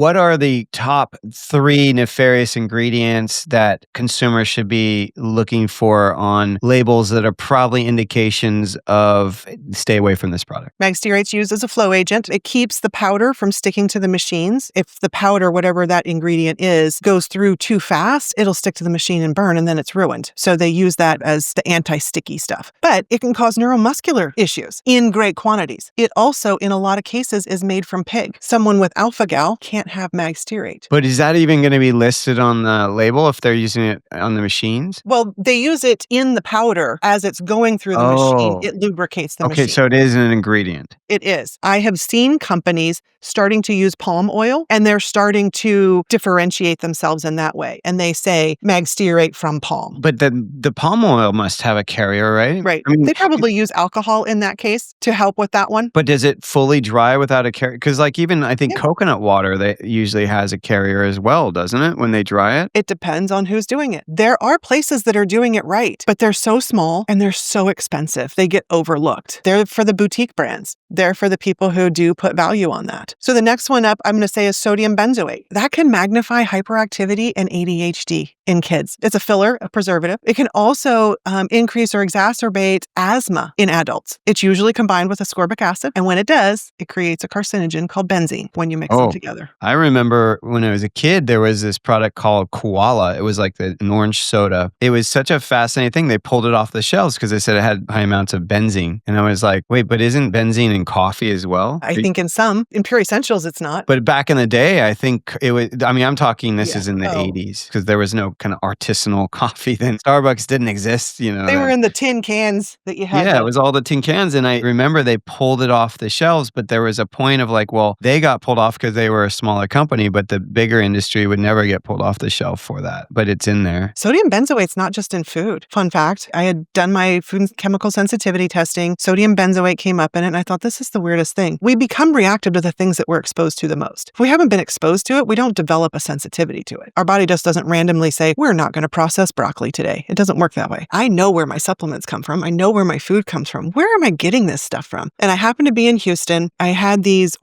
What are the top 3 nefarious ingredients that consumers should be looking for on labels that are probably indications of stay away from this product? Mag stearate's used as a flow agent. It keeps the powder from sticking to the machines. If the powder, whatever that ingredient is, goes through too fast, it'll stick to the machine and burn, and then it's ruined. So they use that as the anti-sticky stuff. But it can cause neuromuscular issues in great quantities. It also, in a lot of cases, is made from pig. Someone with alpha-gal can't have mag stearate. But is that even going to be listed on the label if they're using it on the machines? Well, they use it in the powder as it's going through the machine. It lubricates the machine. Okay, so it is an ingredient. It is. I have seen companies starting to use palm oil, and they're starting to differentiate themselves in that way. And they say mag stearate from palm. But the palm oil must have a carrier, right? Right. I mean, They probably use alcohol in that case to help with that one. But does it fully dry without a carrier? Because even I think coconut water, they usually has a carrier as well, doesn't it, when they dry it? It depends on who's doing it. There are places that are doing it right, but they're so small and they're so expensive. They get overlooked. They're for the boutique brands. They're for the people who do put value on that. So the next one up, I'm going to say, is sodium benzoate. That can magnify hyperactivity and ADHD in kids. It's a filler, a preservative. It can also increase or exacerbate asthma in adults. It's usually combined with ascorbic acid, and when it does, it creates a carcinogen called benzene when you mix them together. I remember when I was a kid, there was this product called Koala. It was like an orange soda. It was such a fascinating thing. They pulled it off the shelves because they said it had high amounts of benzene. And I was like, wait, but isn't benzene in coffee as well? I think in some. In Pure Essentials, it's not. But back in the day, I think it was, I'm talking this is in the 80s because there was no kind of artisanal coffee then. Starbucks didn't exist, They were in the tin cans that you had. Yeah, it was all the tin cans. And I remember they pulled it off the shelves, but there was a point of like, well, they got pulled off because they were a smaller company, but the bigger industry would never get pulled off the shelf for that. But it's in there. Sodium benzoate's not just in food. Fun fact, I had done my food and chemical sensitivity testing. Sodium benzoate came up in it, and I thought, this is the weirdest thing. We become reactive to the things that we're exposed to the most. If we haven't been exposed to it, we don't develop a sensitivity to it. Our body just doesn't randomly say, we're not going to process broccoli today. It doesn't work that way. I know where my supplements come from. I know where my food comes from. Where am I getting this stuff from? And I happened to be in Houston. I had these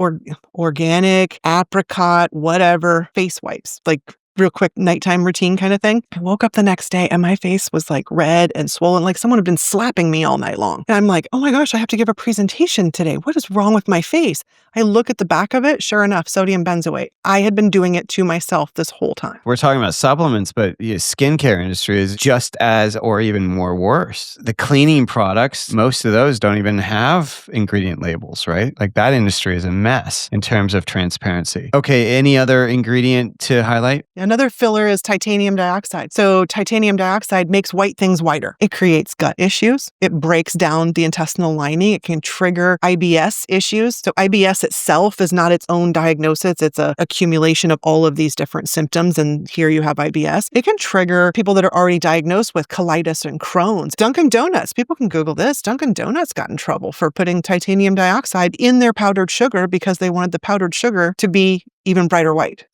organic, apricot, whatever face wipes, like real quick nighttime routine kind of thing. I woke up the next day and my face was like red and swollen, like someone had been slapping me all night long. And I'm like, oh my gosh, I have to give a presentation today. What is wrong with my face? I look at the back of it. Sure enough, sodium benzoate. I had been doing it to myself this whole time. We're talking about supplements, but the skincare industry is just as or even more worse. The cleaning products, most of those don't even have ingredient labels, right? Like that industry is a mess in terms of transparency. Okay, any other ingredient to highlight? Another filler is titanium dioxide. So titanium dioxide makes white things whiter. It creates gut issues. It breaks down the intestinal lining. It can trigger IBS issues. So IBS itself is not its own diagnosis. It's an accumulation of all of these different symptoms. And here you have IBS. It can trigger people that are already diagnosed with colitis and Crohn's. Dunkin' Donuts, people can Google this. Dunkin' Donuts got in trouble for putting titanium dioxide in their powdered sugar because they wanted the powdered sugar to be even brighter white.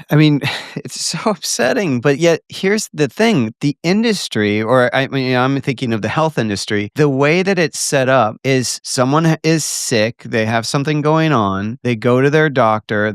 I mean, it's so upsetting, but yet here's the thing. The industry, or I'm thinking of the health industry, the way that it's set up is someone is sick, they have something going on, they go to their doctor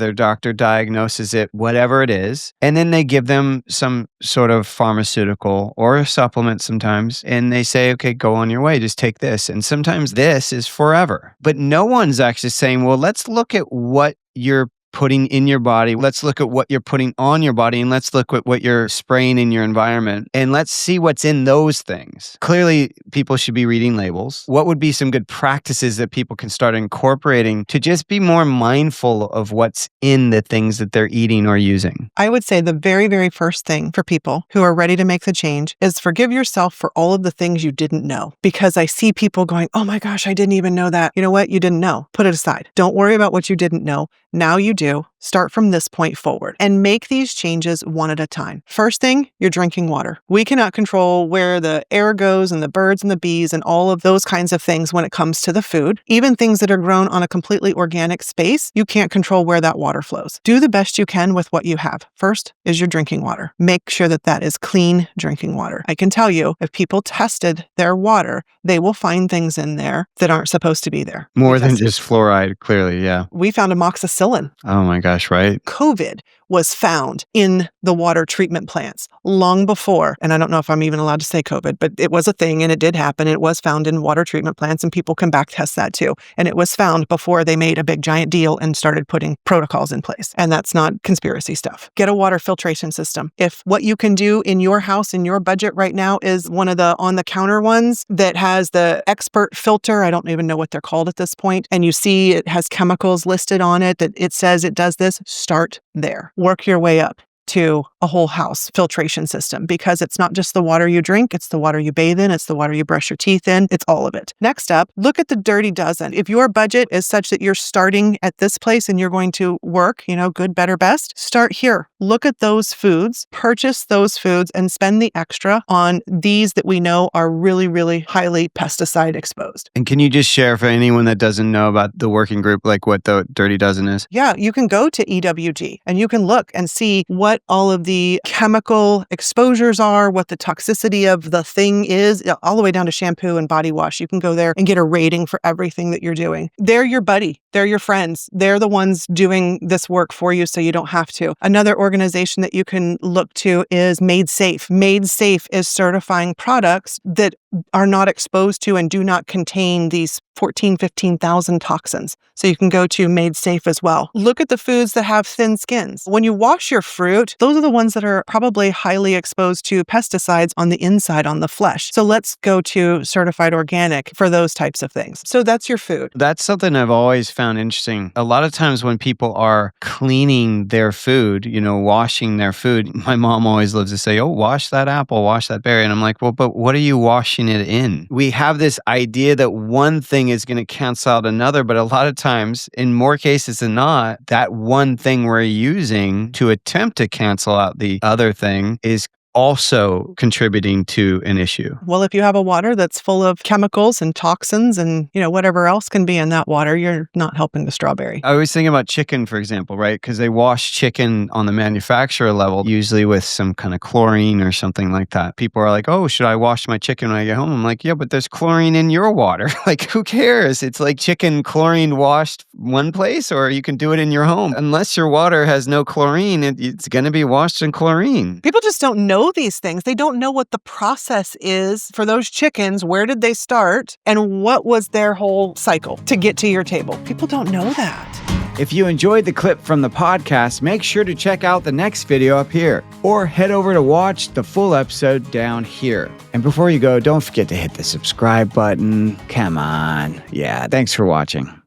diagnoses it, whatever it is, and then they give them some sort of pharmaceutical or a supplement sometimes, and they say, okay, go on your way, just take this. And sometimes this is forever. But no one's actually saying, well, let's look at what you're putting in your body. Let's look at what you're putting on your body, and let's look at what you're spraying in your environment, and let's see what's in those things. Clearly, people should be reading labels. What would be some good practices that people can start incorporating to just be more mindful of what's in the things that they're eating or using? I would say the very, very first thing for people who are ready to make the change is forgive yourself for all of the things you didn't know. Because I see people going, oh my gosh, I didn't even know that. You know what? You didn't know. Put it aside. Don't worry about what you didn't know. Now you do. Start from this point forward and make these changes one at a time. First thing, you're drinking water. We cannot control where the air goes and the birds and the bees and all of those kinds of things when it comes to the food. Even things that are grown on a completely organic space, you can't control where that water flows. Do the best you can with what you have. First is your drinking water. Make sure that that is clean drinking water. I can tell you, if people tested their water, they will find things in there that aren't supposed to be there. More than just fluoride, clearly, yeah. We found amoxicillin. Oh my God. gosh, right? COVID was found in the water treatment plants long before, and I don't know if I'm even allowed to say COVID, but it was a thing and it did happen. It was found in water treatment plants and people can back test that too. And it was found before they made a big giant deal and started putting protocols in place. And that's not conspiracy stuff. Get a water filtration system. If what you can do in your house, in your budget right now is one of the on-the-counter ones that has the expert filter, I don't even know what they're called at this point, and you see it has chemicals listed on it that it says it does this, start there. Work your way up to a whole house filtration system, because it's not just the water you drink, it's the water you bathe in, it's the water you brush your teeth in, it's all of it. Next up, look at the dirty dozen. If your budget is such that you're starting at this place and you're going to work, good, better, best, start here. Look at those foods, purchase those foods, and spend the extra on these that we know are really, really highly pesticide exposed. And can you just share for anyone that doesn't know about the working group, like what the Dirty Dozen is? Yeah, you can go to EWG and you can look and see what all of the chemical exposures are, what the toxicity of the thing is, all the way down to shampoo and body wash. You can go there and get a rating for everything that you're doing. They're your buddy. They're your friends. They're the ones doing this work for you so you don't have to. Another organization that you can look to is Made Safe. Made Safe is certifying products that are not exposed to and do not contain these 15,000 toxins. So you can go to Made Safe as well. Look at the foods that have thin skins. When you wash your fruit, those are the ones that are probably highly exposed to pesticides on the inside, on the flesh. So let's go to Certified Organic for those types of things. So that's your food. That's something I've always found interesting. A lot of times when people are cleaning their food, washing their food, my mom always loves to say, oh, wash that apple, wash that berry. And I'm like, well, but what are you washing it in? We have this idea that one thing is going to cancel out another, but a lot of times, in more cases than not, that one thing we're using to attempt to cancel out the other thing is also contributing to an issue. Well, if you have a water that's full of chemicals and toxins and, whatever else can be in that water, you're not helping the strawberry. I was thinking about chicken, for example, right? Because they wash chicken on the manufacturer level, usually with some kind of chlorine or something like that. People are like, oh, should I wash my chicken when I get home? I'm like, yeah, but there's chlorine in your water. Like, who cares? It's like chicken chlorine washed one place, or you can do it in your home. Unless your water has no chlorine, it's going to be washed in chlorine. People just don't know these things. They don't know what the process is for those chickens. Where did they start? And what was their whole cycle to get to your table? People don't know that. If you enjoyed the clip from the podcast, make sure to check out the next video up here, or head over to watch the full episode down here. And before you go, don't forget to hit the subscribe button. Come on. Yeah, thanks for watching.